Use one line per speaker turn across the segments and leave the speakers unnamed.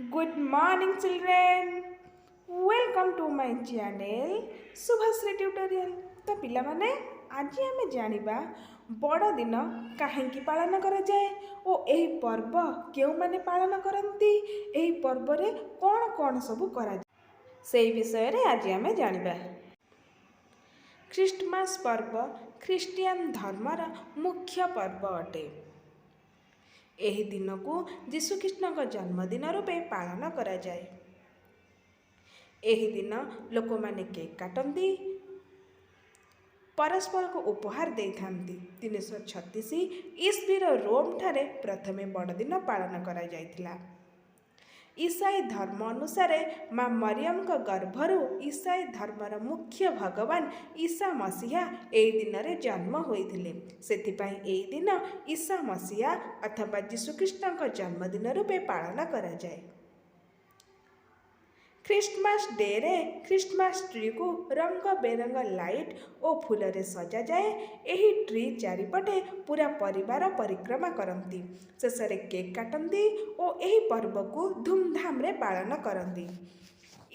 Good morning, children. Welcome to my channel Subhasri Tutorial. तो पिलामाने आज आमे जानिबा बड़ दिन काहेकि पालन कराए और एही पर्व केउ माने पालन करती एही पर्व रे कौन कौन सब करा सेही विषय रे आज आमे जानिबा। ख्रीष्टमास पर्व ख्रीष्टियान धर्मर मुख्य पर्व अटे। ଏହି ଦିନକୁ ଯୀଶୁଖ୍ରୀଷ୍ଟଙ୍କ ଜନ୍ମଦିନ ରୂପେ ପାଳନ କରାଯାଏ। ଏହି ଦିନ ଲୋକମାନେ କେକ୍ କାଟନ୍ତି, ପରସ୍ପରକୁ ଉପହାର ଦେଇଥାନ୍ତି। 336 ଇସ୍ବିର ରୋମ୍ ଠାରେ ପ୍ରଥମେ ବଡ଼ଦିନ ପାଳନ କରାଯାଇଥିଲା। ईसाई धर्म अनुसारे माँ मरियम गर्भरू ईसाई धर्मर मुख्य भगवान ईसा मसीहा एही दिन रे जन्म होइथिले। सेथिपाई एही दिन ईसा मसीहा अथवा यीशुख्रीष्टଙ୍କ जन्मदिन रूपे पालन कराए। ख्रीष्टमास डे रे ख्रीष्टमास ट्री को रंग बेरंग लाइट और फूल रे सजा जाए। एही ट्री चारिपटे पूरा परिवार परिक्रमा करती। शेषे केक काटती और एही पर्व को धूमधाम रे पालन करती।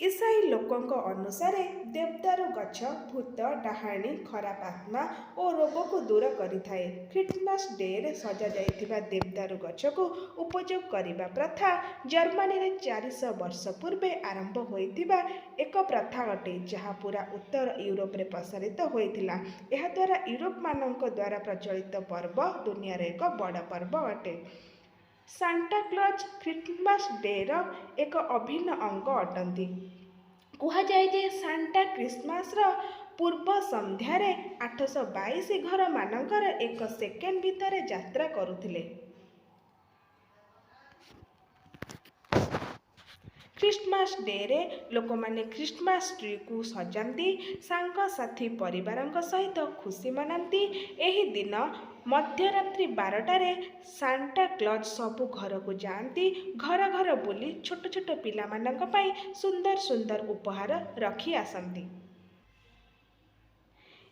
ईसाई लोकों अनुसारे देवदारू गछ भूत डाहाणी खराब आत्मा और रोग को दूर करिथाए। ख्रीष्टमास डे रे सजा जाइथिबा देवदारू गछ को उपयोग करिबा प्रथा जर्मनी रे 400 वर्ष पूर्वे आरंभ होइथिबा एक प्रथा अटे, जहाँ पूरा उत्तर यूरोप रे प्रसारित होइथिला। एहा द्वारा यूरोप मानक द्वारा प्रचलित पर्व दुनिया रे एक बड़ पर्व अटे। सांता क्लॉज ख्रीष्टमास डे रो एक अभिन्न अंग अटंती। कहुए जे सांता क्रिसमस रो पूर्व संध्यारे 822 घर मानकर एक सेकेंड भितर यात्रा करुथिले। ख्रीष्टमास डे रे लोक माने ख्रीष्टमास ट्री को सजाती, सांग साथी परिवारंक सहित खुशी मनाती। एही दिन मध्यरात्रि 12टारे सांता क्लॉज सबु घर को जाती, घर घर बुली छोट छोट पिला मानक पई सुंदर सुंदर उपहार रखी आसंती।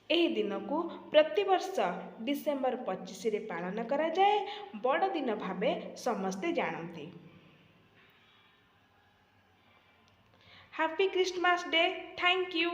एही दिन को प्रतिवर्ष डिसेम्बर 25 रे पालन करा जाए। बड़ दिन भावे समस्ते जानती। Happy Christmas Day. Thank you.